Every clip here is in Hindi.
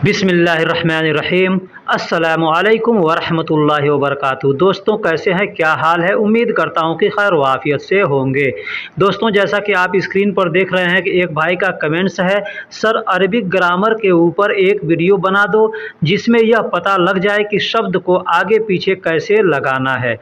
बिस्मिल्लाहिर्रहमानिर्रहीम। अस्सलामुअलैकुम वरहमतुल्लाहि वबरकातुहू। दोस्तों कैसे हैं, क्या हाल है? उम्मीद करता हूं कि खैर वाफियत से होंगे। दोस्तों जैसा कि आप स्क्रीन पर देख रहे हैं कि एक भाई का कमेंट्स है, सर अरबिक ग्रामर के ऊपर एक वीडियो बना दो जिसमें यह पता लग जाए कि शब्द को आगे पीछे कैसे लगाना है,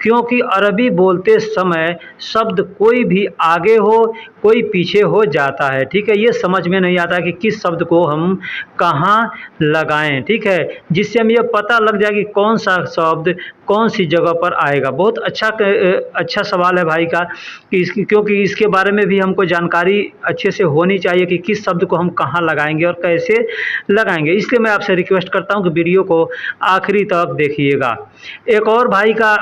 क्योंकि अरबी बोलते समय शब्द कोई भी आगे हो कोई पीछे हो जाता है। ठीक है, ये समझ में नहीं आता कि किस शब्द को हम कहाँ लगाएं। ठीक है, जिससे हमें यह पता लग जाए कि कौन सा शब्द कौन सी जगह पर आएगा। बहुत अच्छा सवाल है भाई का कि क्योंकि इसके बारे में भी हमको जानकारी अच्छे से होनी चाहिए कि किस शब्द को हम कहाँ लगाएंगे और कैसे लगाएंगे। इसलिए मैं आपसे रिक्वेस्ट करता हूँ कि वीडियो को आखिरी तक देखिएगा। एक और भाई का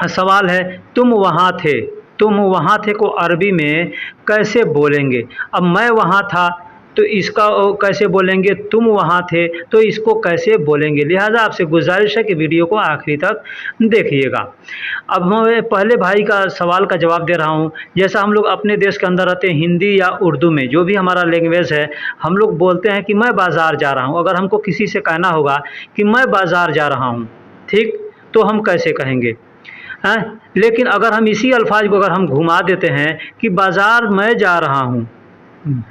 सवाल है, तुम वहाँ थे। तुम वहाँ थे को अरबी में कैसे बोलेंगे? अब मैं वहाँ था तो इसका कैसे बोलेंगे, तुम वहाँ थे तो इसको कैसे बोलेंगे। लिहाजा आपसे गुजारिश है कि वीडियो को आखिरी तक देखिएगा। अब मैं पहले भाई का सवाल का जवाब दे रहा हूँ। जैसा हम लोग अपने देश के अंदर रहते हैं, हिंदी या उर्दू में जो भी हमारा लैंग्वेज है, हम लोग बोलते हैं कि मैं बाज़ार जा रहा हूँ। अगर हमको किसी से कहना होगा कि मैं बाज़ार जा रहा हूँ, ठीक, तो हम कैसे कहेंगे हैं? लेकिन अगर हम इसी अल्फाज को अगर हम घुमा देते हैं कि बाज़ार मैं जा रहा हूँ,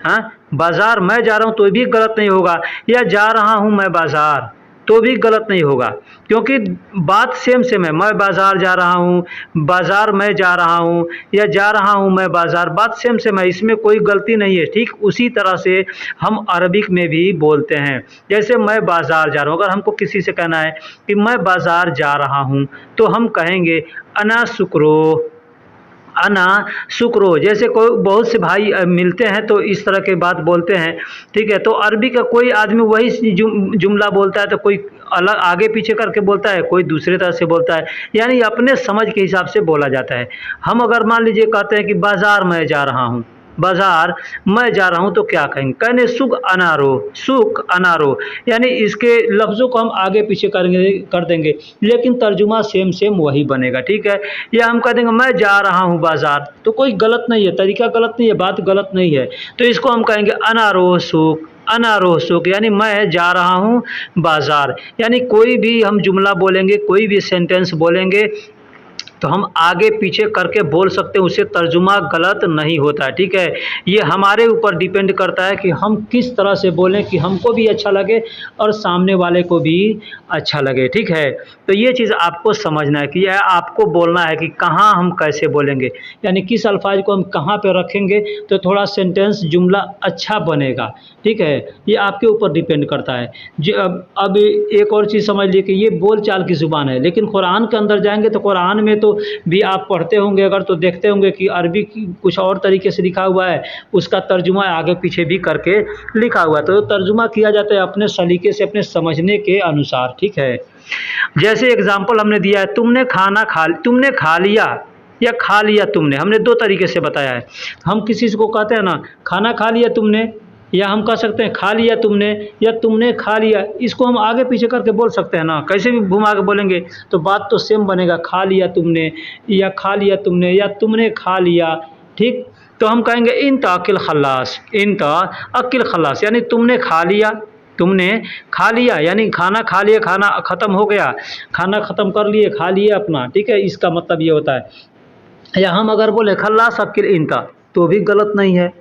हाँ, बाज़ार मैं जा रहा हूँ तो भी गलत नहीं होगा, या जा रहा हूँ मैं बाज़ार तो भी गलत नहीं होगा, क्योंकि बात सेम सेम है। मैं बाज़ार जा रहा हूँ, बाज़ार मैं जा रहा हूँ, या जा रहा हूँ मैं बाज़ार, बात सेम सेम है, इसमें कोई गलती नहीं है। ठीक उसी तरह से हम अरबिक में भी बोलते हैं। जैसे मैं बाज़ार जा रहा हूँ, अगर हमको किसी से कहना है कि मैं बाज़ार जा रहा हूँ तो हम कहेंगे अना शुक्रो, अना शुक्रो। जैसे कोई बहुत से भाई मिलते हैं तो इस तरह की बात बोलते हैं। ठीक है, तो अरबी का कोई आदमी वही जुमला बोलता है तो कोई अलग आगे पीछे करके बोलता है, कोई दूसरे तरह से बोलता है, यानी अपने समझ के हिसाब से बोला जाता है। हम अगर मान लीजिए कहते हैं कि बाज़ार मैं जा रहा हूँ, बाज़ार मैं जा रहा हूँ, तो क्या कहेंगे? कहने सुख अनारो, सुख अनारो, यानी इसके लफ्ज़ों को हम आगे पीछे कर देंगे, लेकिन तर्जुमा सेम सेम वही बनेगा। ठीक है, या हम कह देंगे मैं जा रहा हूँ बाज़ार, तो कोई गलत नहीं है, तरीका गलत नहीं है, बात गलत नहीं है, तो इसको हम कहेंगे अनारो सुख, अनारोह सुख, यानी मैं जा रहा हूँ बाज़ार। यानी कोई भी हम जुमला बोलेंगे, कोई भी सेंटेंस बोलेंगे तो हम आगे पीछे करके बोल सकते हैं, उससे तर्जुमा गलत नहीं होता है। ठीक है, ये हमारे ऊपर डिपेंड करता है कि हम किस तरह से बोलें कि हमको भी अच्छा लगे और सामने वाले को भी अच्छा लगे। ठीक है, तो ये चीज़ आपको समझना है कि यह आपको बोलना है कि कहाँ हम कैसे बोलेंगे, यानी किस अल्फाज को हम कहाँ पे रखेंगे तो थोड़ा सेंटेंस जुमला अच्छा बनेगा। ठीक है, ये आपके ऊपर डिपेंड करता है। अब एक और चीज़ समझ लीजिए कि ये बोल चाल की ज़ुबान है, लेकिन कुरान के अंदर जाएंगे तो कुरान में तो भी आप पढ़ते होंगे अगर, तो देखते होंगे कि अरबी कुछ और तरीके से लिखा हुआ है, उसका तर्जुमा आगे पीछे भी करके लिखा हुआ है। तो तर्जुमा किया जाता है अपने सलीके से, अपने समझने के अनुसार। ठीक है, जैसे एग्जाम्पल हमने दिया है, तुमने खा लिया या खा लिया तुमने, हमने दो तरीके से बताया है। हम किसी को कहते हैं ना खाना खा लिया तुमने, या हम कह सकते हैं खा लिया तुमने, या तुमने खा लिया। इसको हम आगे पीछे करके बोल सकते हैं ना, कैसे भी घुमा के बोलेंगे तो बात तो सेम बनेगा, खा लिया तुमने या खा लिया तुमने या तुमने खा लिया। ठीक, तो हम कहेंगे इन ताकिल खल्लास, इन ताकिल खल्लास, यानी तुमने खा लिया, तुमने खा लिया, यानी खाना खा लिया, खाना ख़त्म हो गया, खाना ख़त्म कर लिए, खा लिए अपना। ठीक है, इसका मतलब ये होता है। या हम अगर बोले खल्लास अकिल इंता, तो भी गलत नहीं है,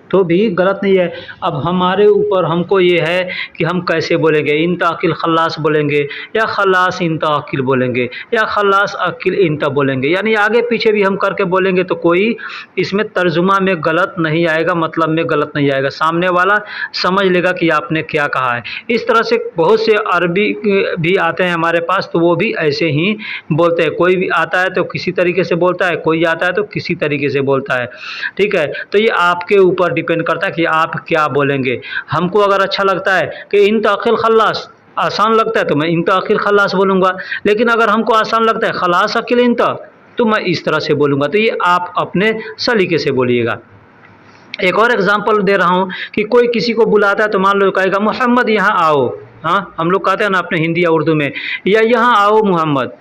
तो भी गलत नहीं है। अब हमारे ऊपर हमको ये है कि हम कैसे बोलेंगे, इंता अकिल खल्लास बोलेंगे या खल्लास इंता अकिल बोलेंगे या खल्लास अकिल इंता बोलेंगे, यानी आगे पीछे भी हम करके बोलेंगे तो कोई इसमें तर्जुमा में गलत नहीं आएगा, मतलब में गलत नहीं आएगा, सामने वाला समझ लेगा कि आपने क्या कहा है। इस तरह से बहुत से अरबी भी आते हैं हमारे पास, तो वो भी ऐसे ही बोलते हैं। कोई भी आता है तो किसी तरीके से बोलता है, कोई आता है तो किसी तरीके से बोलता है। ठीक है, तो ये आपके ऊपर डिपेंड करता है कि आप क्या बोलेंगे। हमको अगर अच्छा लगता है कि इन ताखिल खल्लास, आसान लगता है तो मैं इन ताखिल खल्लास बोलूँगा, लेकिन अगर हमको आसान लगता है खलास अकिल इंता, तो मैं इस तरह से बोलूँगा। तो ये आप अपने सलीके से बोलिएगा। एक और एग्जांपल दे रहा हूँ कि कोई किसी को बुलाता है तो मान लो कहेगा मोहम्मद यहाँ आओ। हाँ, हम लोग कहते हैं ना अपने हिंदी या उर्दू में, या यहाँ आओ मोहम्मद,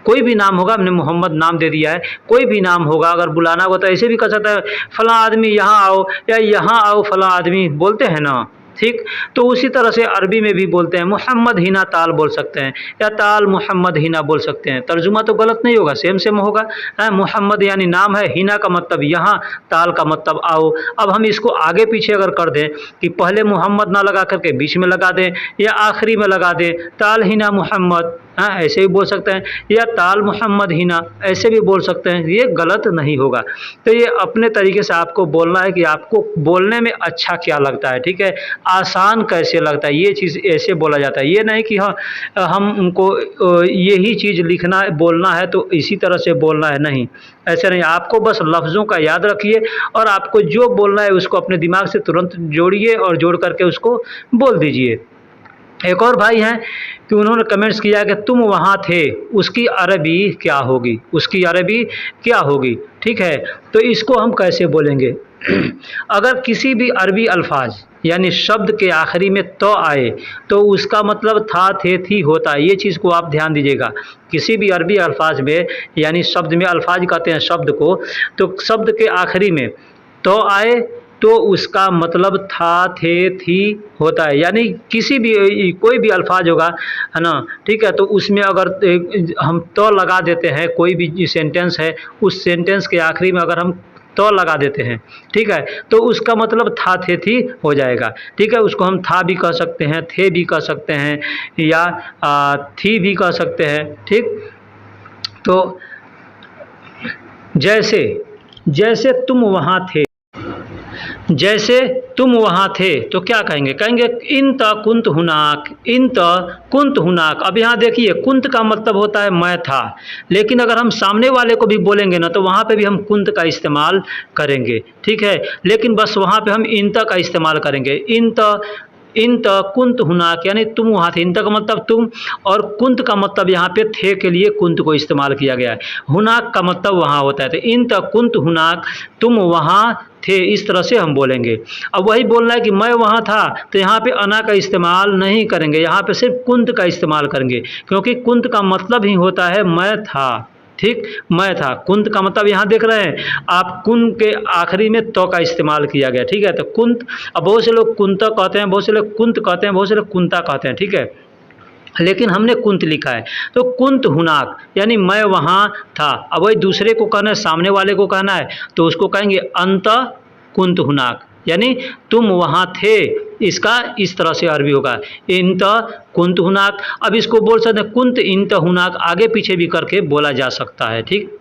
कोई भी नाम होगा, हमने मोहम्मद नाम दे दिया है, कोई भी नाम होगा अगर बुलाना होगा तो ऐसे भी कह सकता है फलां आदमी यहाँ आओ, या यहाँ आओ फलां आदमी, बोलते हैं ना, ठीक। तो उसी तरह से अरबी में भी बोलते हैं, मोहम्मद हिना ताल बोल सकते हैं, या ताल मोहम्मद हिना बोल सकते हैं। तर्जुमा तो गलत नहीं होगा, सेम सेम होगा। मोहम्मद यानी नाम है, हिना का मतलब यहाँ, ताल का मतलब आओ। अब हम इसको आगे पीछे अगर कर दें कि पहले मोहम्मद ना लगा करके बीच में लगा दें, या आखिरी में लगा दें, ताल हिना मोहम्मद, ऐसे भी बोल सकते हैं, या ताल मोहम्मद हिना ऐसे भी बोल सकते हैं। ये गलत नहीं होगा। तो ये अपने तरीके से आपको बोलना है कि आपको बोलने में अच्छा क्या लगता है, ठीक है, आसान कैसे लगता है, ये चीज़ ऐसे बोला जाता है। ये नहीं कि हाँ हम उनको यही चीज़ लिखना है, बोलना है तो इसी तरह से बोलना है, नहीं, ऐसे नहीं। आपको बस लफ्ज़ों का याद रखिए और आपको जो बोलना है उसको अपने दिमाग से तुरंत जोड़िए और जोड़ करके उसको बोल दीजिए। एक और भाई हैं कि उन्होंने कमेंट्स किया कि तुम वहाँ थे, उसकी अरबी क्या होगी, उसकी अरबी क्या होगी, ठीक है। तो इसको हम कैसे बोलेंगे? अगर किसी भी अरबी अल्फाज यानी शब्द के आखिरी में तो आए तो उसका मतलब था, थे, थी होता है। ये चीज़ को आप ध्यान दीजिएगा। किसी भी अरबी अल्फाज में यानी शब्द में, अल्फाज कहते हैं शब्द को, तो शब्द के आखिरी में तो आए तो उसका मतलब था, थे, थी होता है। यानी किसी भी कोई भी अल्फाज होगा, है ना, ठीक है, तो उसमें अगर हम तो लगा देते हैं, कोई भी सेंटेंस है उस सेंटेंस के आखिरी में अगर हम तो लगा देते हैं, ठीक है, तो उसका मतलब था, थे, थी हो जाएगा, ठीक है। उसको हम था भी कह सकते हैं, थे भी कह सकते हैं, या थी भी कह सकते हैं, ठीक। तो जैसे जैसे तुम वहाँ थे, जैसे तुम वहाँ थे तो क्या कहेंगे? कहेंगे इन त कुंत हुनाक, इन त कुंत हुनाक। अब यहाँ देखिए, कुंत का मतलब होता है मैं था, लेकिन अगर हम सामने वाले को भी बोलेंगे ना तो वहाँ पे भी हम कुंत का इस्तेमाल करेंगे, ठीक है। लेकिन बस वहाँ पे हम इन त का इस्तेमाल करेंगे। इन त कुंत हुनाक यानी तुम वहाँ थे। इन त का मतलब तुम, और कुंत का मतलब यहाँ पे थे के लिए कुंत को इस्तेमाल किया गया है। हुनाक का मतलब वहाँ होता है। तो इन त कुंत हुनाक, तुम वहाँ थे, इस तरह से हम बोलेंगे। अब वही बोलना है कि मैं वहाँ था, तो यहाँ पे अना का इस्तेमाल नहीं करेंगे, यहाँ पे सिर्फ कुंत का इस्तेमाल करेंगे, क्योंकि कुंत का मतलब ही होता है मैं था, ठीक, मैं था। कुंत का मतलब यहाँ देख रहे हैं आप, कुन के आखिरी में तो का इस्तेमाल किया गया, ठीक है। तो कुंत, अब बहुत से लोग कुंता कहते हैं, बहुत से लोग कुंत कहते हैं, बहुत से लोग कुंता कहते हैं, ठीक है, लेकिन हमने कुंत लिखा है। तो कुंत हुनाक यानी मैं वहाँ था। अब वही दूसरे को कहना है, सामने वाले को कहना है, तो उसको कहेंगे अंत कुंत हुनाक यानी तुम वहाँ थे। इसका इस तरह से अरबी होगा, इंत कुंत हुनाक। अब इसको बोल सकते हैं कुंत इंत हुनाक, आगे पीछे भी करके बोला जा सकता है, ठीक।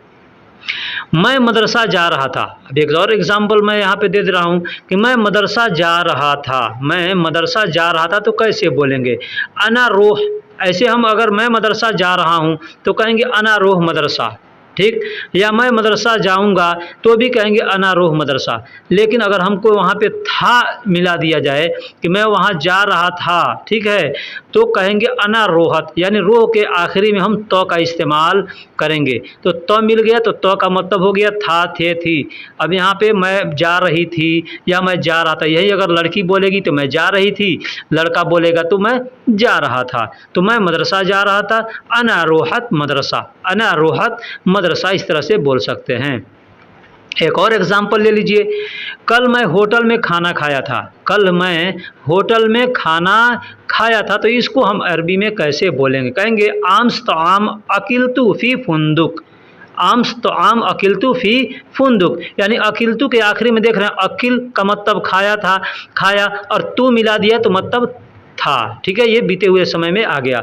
मैं मदरसा जा रहा था। अब एक और एग्जाम्पल मैं यहाँ पे दे रहा हूँ कि मैं मदरसा जा रहा था। मैं मदरसा जा रहा था तो कैसे बोलेंगे? अना रोह। ऐसे हम अगर मैं मदरसा जा रहा हूँ तो कहेंगे अना रोह मदरसा, ठीक। या मैं मदरसा जाऊंगा तो भी कहेंगे अना रोह मदरसा। लेकिन अगर हमको वहाँ पे था मिला दिया जाए कि मैं वहाँ जा रहा था, ठीक है, तो कहेंगे अना रोहत, यानी रोह के आखिरी में हम तो का इस्तेमाल करेंगे। तो मिल गया तो का मतलब हो गया था, थे, थी। अब यहाँ पे मैं जा रही थी या मैं जा रहा था, यही अगर लड़की बोलेगी तो मैं जा रही थी, लड़का बोलेगा तो मैं जा रहा था। तो मैं मदरसा जा रहा था, अना रोहत मदरसा, अना रोहत मदरसा, इस तरह से बोल सकते हैं। एक और एग्जाम्पल ले लीजिए, कल मैं होटल में खाना खाया था। कल मैं होटल में खाना खाया था, तो इसको हम अरबी में कैसे बोलेंगे? कहेंगे आम्स तो आम अकिलतु फी फुंदुक। आम्स तो आम अकिलतु फी फुंदुक यानी अकिलतु के आखिरी में देख रहे हैं, अकिल का मतलब खाया था, खाया, और तू मिला दिया तो मतलब था, ठीक है। ये बीते हुए समय में आ गया।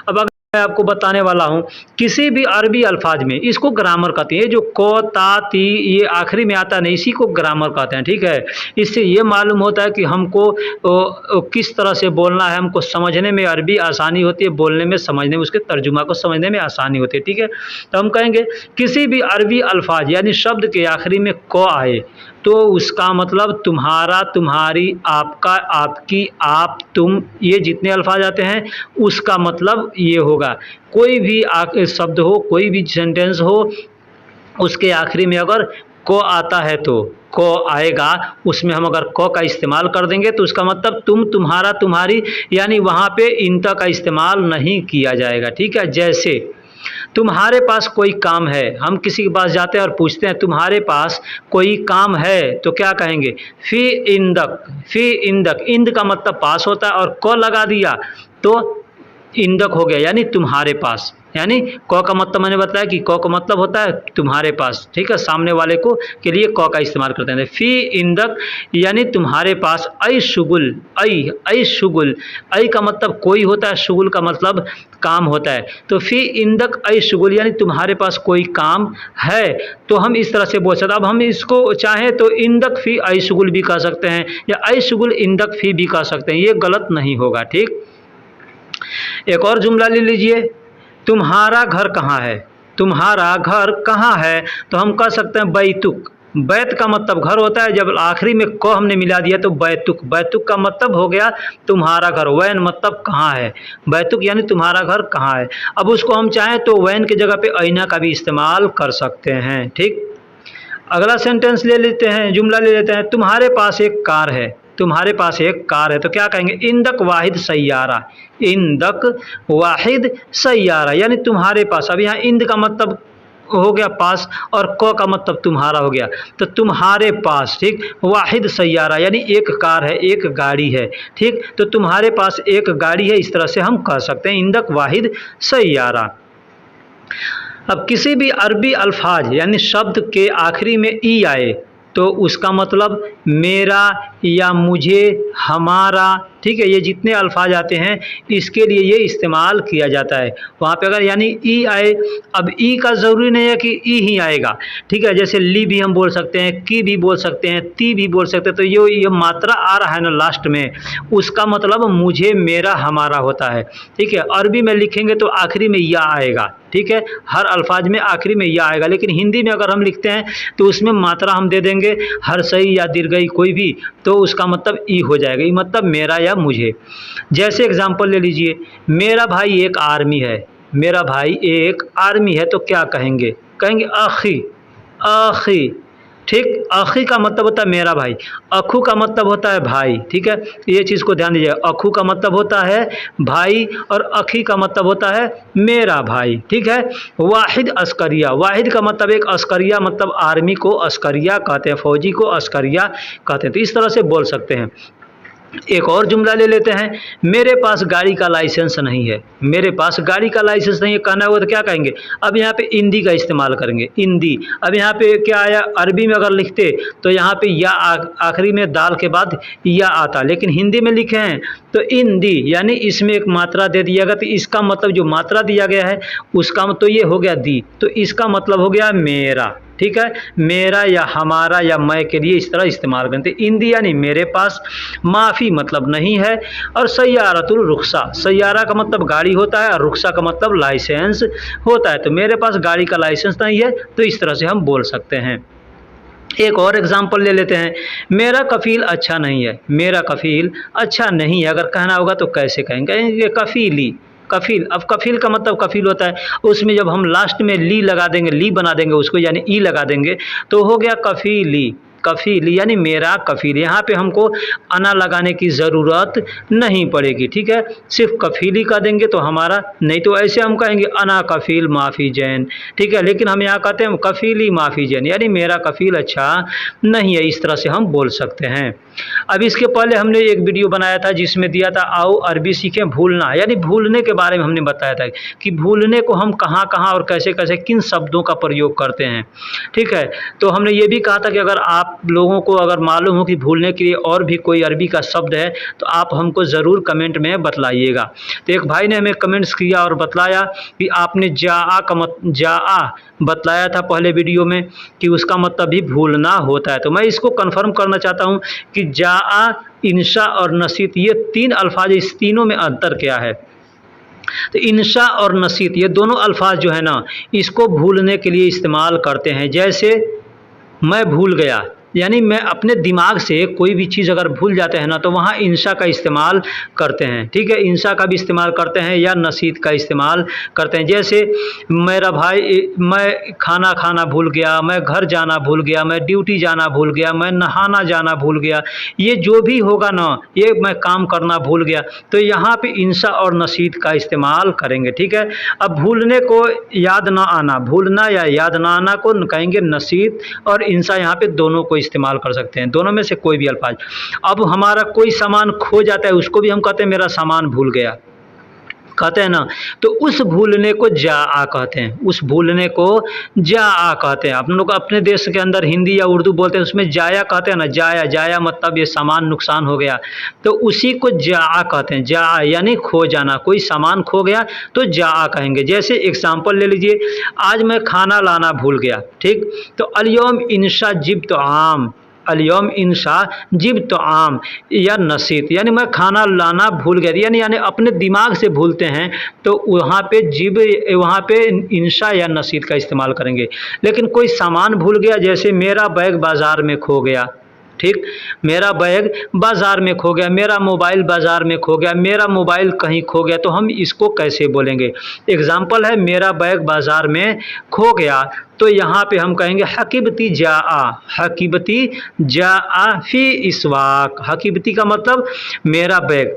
अब अगर मैं आपको बताने वाला हूँ किसी भी अरबी अल्फाज में, इसको ग्रामर कहते हैं। ये जो को, ता, ती ये आखिरी में आता नहीं, इसी को ग्रामर कहते हैं, ठीक है। इससे ये मालूम होता है कि हमको किस तरह से बोलना है, हमको समझने में अरबी आसानी होती है, बोलने में, समझने में, उसके तर्जुमा को समझने में आसानी होती है, ठीक है। तो हम कहेंगे किसी भी अरबी अल्फाज यानी शब्द के आखिरी में को आए तो उसका मतलब तुम्हारा, तुम्हारी, आपका, आपकी, आप, तुम, ये जितने अल्फाज आते हैं उसका मतलब ये होगा। कोई भी शब्द हो, कोई भी सेंटेंस हो, उसके आखिरी में अगर को आता है तो को आएगा, उसमें हम अगर को का इस्तेमाल कर देंगे तो उसका मतलब तुम, तुम्हारा, तुम्हारी, यानी वहाँ पे इंता का इस्तेमाल नहीं किया जाएगा, ठीक है। जैसे तुम्हारे पास कोई काम है, हम किसी के पास जाते हैं और पूछते हैं तुम्हारे पास कोई काम है, तो क्या कहेंगे? फी इंदक। फी इंदक, इंद का मतलब पास होता है और क लगा दिया तो इंदक हो गया, यानी तुम्हारे पास। यानी क का मतलब मैंने बताया कि क का मतलब होता है तुम्हारे पास, ठीक है, सामने वाले को के लिए क का इस्तेमाल करते हैं। फी इंदक यानी तुम्हारे पास, ऐ शुगुल, ऐ शुगुल, ऐ का मतलब कोई होता है, शुगुल का मतलब काम होता है। तो फी इंदक ऐ शुगुल यानी तुम्हारे पास कोई काम है, तो हम इस तरह से बोल सकते हैं। अब हम इसको चाहें तो इंदक फी ऐ शुगुल भी कह सकते हैं या ऐ शुगुल इंदक फी भी कह सकते हैं, ये गलत नहीं होगा, ठीक। एक और जुमला ले लीजिए, तुम्हारा घर कहाँ है? तुम्हारा घर कहाँ है, तो हम कह सकते हैं बैतुक। बैत का मतलब घर होता है, जब आखिरी में क हमने मिला दिया तो बैतुक। बैतुक का मतलब हो गया तुम्हारा घर, वैन मतलब कहाँ है, बैतुक यानी तुम्हारा घर कहाँ है। अब उसको हम चाहें तो वैन की जगह पे ऐना का भी इस्तेमाल कर सकते हैं, ठीक। अगला सेंटेंस ले लेते हैं, जुमला ले लेते हैं, तुम्हारे पास एक कार है। तुम्हारे पास एक कार है तो क्या कहेंगे? इंदक वाहिद सैयारा। इंदक वाहिद सैयारा यानी तुम्हारे पास। अब यहाँ इंद का मतलब हो गया पास और क का मतलब तुम्हारा हो गया, तो तुम्हारे पास, ठीक। वाहिद सैयारा यानी एक कार है, एक गाड़ी है, ठीक। तो तुम्हारे पास एक गाड़ी है, इस तरह से हम कह सकते हैं इंदक वाहिद सैयारा। अब किसी भी अरबी अल्फाज यानी शब्द के आखिरी में ई आए तो उसका मतलब मेरा या मुझे, हमारा, ठीक है, ये जितने अल्फाज आते हैं इसके लिए ये इस्तेमाल किया जाता है। वहाँ पे अगर यानी ई आए, अब ई का ज़रूरी नहीं है कि ई ही आएगा, ठीक है, जैसे ली भी हम बोल सकते हैं, की भी बोल सकते हैं, ती भी बोल सकते हैं, तो ये मात्रा आ रहा है ना लास्ट में, उसका मतलब मुझे, मेरा, हमारा होता है, ठीक है। अरबी में लिखेंगे तो आखिरी में या आएगा, ठीक है, हर अल्फाज में आखिरी में या आएगा, लेकिन हिंदी में अगर हम लिखते हैं तो उसमें मात्रा हम दे देंगे हर सही या दीर्घई कोई भी, तो उसका मतलब ई हो जाएगा, ई मतलब मेरा या मुझे। जैसे एग्जांपल ले लीजिए, मेरा भाई एक आर्मी है। मेरा भाई एक आर्मी है तो क्या कहेंगे? कहेंगे आखी। आखी, ठीक। आखी का मतलब होता है मेरा भाई, अखू का मतलब होता है भाई, ठीक है, ये चीज़ को ध्यान दीजिए। अखू का मतलब होता है भाई और अखी का मतलब होता है मेरा भाई, ठीक है। वाहिद अस्करिया, वाहिद का मतलब एक, अस्करिया मतलब आर्मी को अस्करिया कहते हैं, फौजी को अस्करिया कहते हैं, तो इस तरह से बोल सकते हैं। एक और जुमला ले लेते हैं, मेरे पास गाड़ी का लाइसेंस नहीं है। मेरे पास गाड़ी का लाइसेंस नहीं है कहना होगा तो क्या कहेंगे? अब यहाँ पे इंदी का इस्तेमाल करेंगे, इंदी। अब यहाँ पे क्या आया, अरबी में अगर लिखते तो यहाँ पे या आखिरी में दाल के बाद या आता, लेकिन हिंदी में लिखे हैं तो इंदी यानी इसमें एक मात्रा दे दिया गया, तो इसका मतलब जो मात्रा दिया गया है उसका तो ये हो गया दी, तो इसका मतलब हो गया मेरा, ठीक है, मेरा या हमारा या मैं के लिए इस तरह इस्तेमाल करते। इंदी यानी मेरे पास, माफ़ी मतलब नहीं है, और सैयारतुल रुखसा, सैयारा का मतलब गाड़ी होता है और रुखसा का मतलब लाइसेंस होता है, तो मेरे पास गाड़ी का लाइसेंस नहीं है, तो इस तरह से हम बोल सकते हैं। एक और एग्जाम्पल ले लेते हैं, मेरा कफ़ील अच्छा नहीं है। मेरा कफ़ील अच्छा नहीं है अगर कहना होगा तो कैसे कहेंगे? कफ़ीली, कफ़ील। अब कफ़ील का मतलब कफ़ील होता है, उसमें जब हम लास्ट में ली लगा देंगे, ली बना देंगे उसको, यानी ई लगा देंगे तो हो गया कफ़ीली। कफ़ील यानी मेरा कफ़ील, यहाँ पे हमको अना लगाने की ज़रूरत नहीं पड़ेगी, ठीक है, सिर्फ कफ़ीली का देंगे तो हमारा, नहीं तो ऐसे हम कहेंगे अना कफ़ील माफ़ी जैन, ठीक है, लेकिन हम यहाँ कहते हैं कफ़ीली माफ़ी जैन यानी मेरा कफ़ील अच्छा नहीं है, इस तरह से हम बोल सकते हैं। अब इसके पहले हमने एक वीडियो बनाया था जिसमें दिया था आओ अरबी सीखें भूलना, यानी भूलने के बारे में हमने बताया था कि भूलने को हम कहाँ कहाँ और कैसे कैसे किन शब्दों का प्रयोग करते हैं, ठीक है। तो हमने ये भी कहा था कि अगर आप लोगों को अगर मालूम हो कि भूलने के लिए और भी कोई अरबी का शब्द है तो आप हमको ज़रूर कमेंट में बतलाइएगा। तो एक भाई ने हमें कमेंट्स किया और बतलाया कि आपने जाआ बतलाया था पहले वीडियो में कि उसका मतलब भी भूलना होता है, तो मैं इसको कंफर्म करना चाहता हूँ कि जाआ, इंशा और नसीत ये तीन अल्फाज, इस तीनों में अंतर क्या है? तो इंशा और नसीत ये दोनों अल्फाज जो है ना, इसको भूलने के लिए इस्तेमाल करते हैं। जैसे मैं भूल गया, यानी मैं अपने दिमाग से कोई भी चीज़ अगर भूल जाते हैं ना तो वहाँ इंशा का इस्तेमाल करते हैं। ठीक है, इंशा का भी इस्तेमाल करते हैं या नसीत का इस्तेमाल करते हैं। जैसे मेरा भाई, मैं खाना खाना भूल गया, मैं घर जाना भूल गया, मैं ड्यूटी जाना भूल गया, मैं नहाना जाना भूल गया, ये जो भी होगा ना, ये मैं काम करना भूल गया, तो यहाँ पे इंशा और नसीत का इस्तेमाल करेंगे। ठीक है, अब भूलने को याद ना आना, भूलना या याद ना आना को कहेंगे नसीत, और इंशा यहाँ पे दोनों को इस्तेमाल कर सकते हैं, दोनों में से कोई भी अल्फाज। अब हमारा कोई सामान खो जाता है, उसको भी हम कहते हैं मेरा सामान भूल गया, कहते हैं ना, तो उस भूलने को जा आ कहते हैं, उस भूलने को जा आ कहते हैं। अपन लोग अपने देश के अंदर हिंदी या उर्दू बोलते हैं, उसमें जाया कहते हैं ना, जाया जाया मतलब ये सामान नुकसान हो गया, तो उसी को जा आ कहते हैं। जा आ यानी खो जाना, कोई सामान खो गया तो जा आ कहेंगे। जैसे एग्जाम्पल ले लीजिए, आज मैं खाना लाना भूल गया। ठीक, तो अलयौम इंशा जिब्त आम, अलयौम इंशा जिब्त आम या नसीत, यानी मैं खाना लाना भूल गया, यानी अपने दिमाग से भूलते हैं तो वहाँ पे जिब, वहाँ पे इंशा या नसीत का इस्तेमाल करेंगे। लेकिन कोई सामान भूल गया, जैसे मेरा बैग बाज़ार में खो गया। ठीक, मेरा बैग बाज़ार में खो गया, मेरा मोबाइल बाज़ार में खो गया, मेरा मोबाइल कहीं खो गया, तो हम इसको कैसे बोलेंगे? एग्ज़ाम्पल है, मेरा बैग बाज़ार में खो गया, तो यहाँ पे हम कहेंगे हकीबती जा आ, हकीबती जा आ फी इसवाक। हकीबती का मतलब मेरा बैग,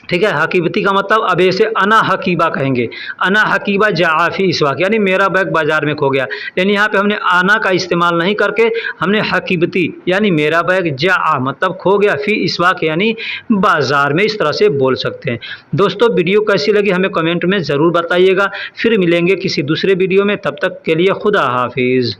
ठीक है, हकीबती का मतलब अब ऐसे अना हकीबा कहेंगे, अना हकीबा जाफी इसवाक, यानी मेरा बैग बाज़ार में खो गया। लेकिन यहाँ पे हमने आना का इस्तेमाल नहीं करके हमने हकीबती यानी मेरा बैग जा मतलब खो गया, फी इसवाक यानी बाज़ार में, इस तरह से बोल सकते हैं। दोस्तों, वीडियो कैसी लगी हमें कमेंट में ज़रूर बताइएगा। फिर मिलेंगे किसी दूसरे वीडियो में, तब तक के लिए खुदा हाफिज़।